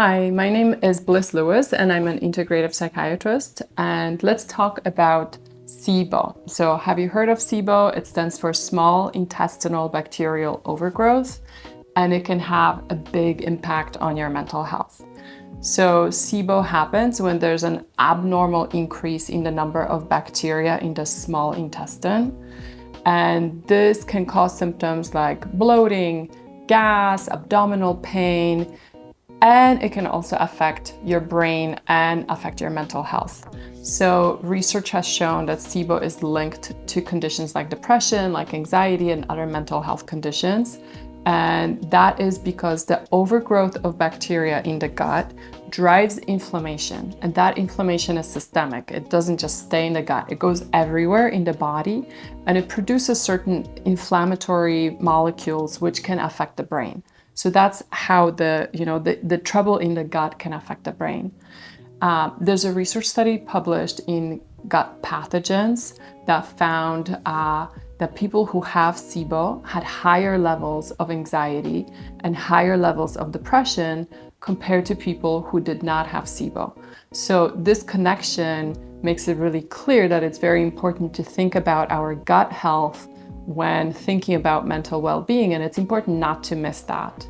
Hi, my name is Bliss Lewis and I'm an integrative psychiatrist, and let's talk about SIBO. So have you heard of SIBO? It stands for Small Intestinal Bacterial Overgrowth, and it can have a big impact on your mental health. So SIBO happens when there's an abnormal increase in the number of bacteria in the small intestine, and this can cause symptoms like bloating, gas, abdominal pain, and it can also affect your brain and affect your mental health. So research has shown that SIBO is linked to conditions like depression, like anxiety, and other mental health conditions. And that is because the overgrowth of bacteria in the gut drives inflammation. And that inflammation is systemic. It doesn't just stay in the gut. It goes everywhere in the body, and it produces certain inflammatory molecules which can affect the brain. So that's how the trouble in the gut can affect the brain. There's a research study published in Gut Pathogens that found that people who have SIBO had higher levels of anxiety and higher levels of depression compared to people who did not have SIBO. So this connection makes it really clear that it's very important to think about our gut health when thinking about mental well-being, and it's important not to miss that.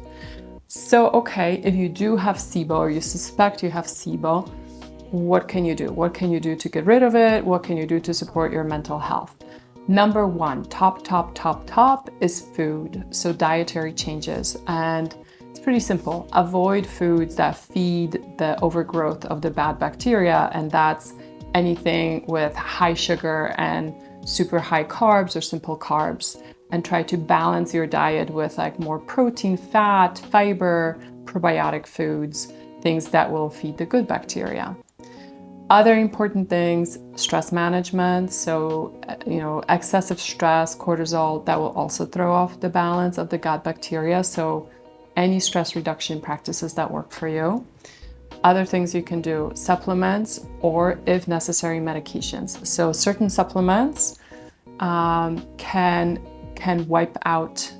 So, okay, if you do have SIBO or you suspect you have SIBO, what can you do? What can you do to get rid of it? What can you do to support your mental health? Number one, top is food. So dietary changes. And it's pretty simple. Avoid foods that feed the overgrowth of the bad bacteria. And that's anything with high sugar and super high carbs or simple carbs. And try to balance your diet with like more protein, fat, fiber, probiotic foods, things that will feed the good bacteria. Other important things, stress management. So, excessive stress, cortisol, that will also throw off the balance of the gut bacteria. So any stress reduction practices that work for you. Other things you can do, supplements, or if necessary, medications. So certain supplements can wipe out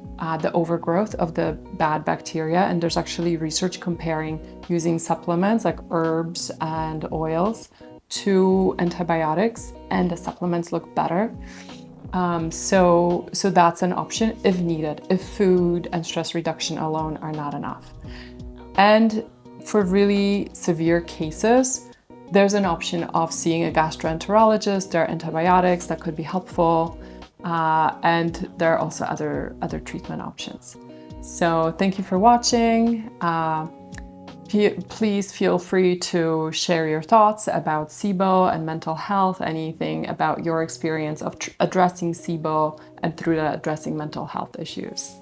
the overgrowth of the bad bacteria. And there's actually research comparing using supplements like herbs and oils to antibiotics, and the supplements look better. So that's an option if needed, if food and stress reduction alone are not enough. And for really severe cases, there's an option of seeing a gastroenterologist. There are antibiotics that could be helpful. And there are also other treatment options. So thank you for watching. Please feel free to share your thoughts about SIBO and mental health, anything about your experience of addressing SIBO and through that addressing mental health issues.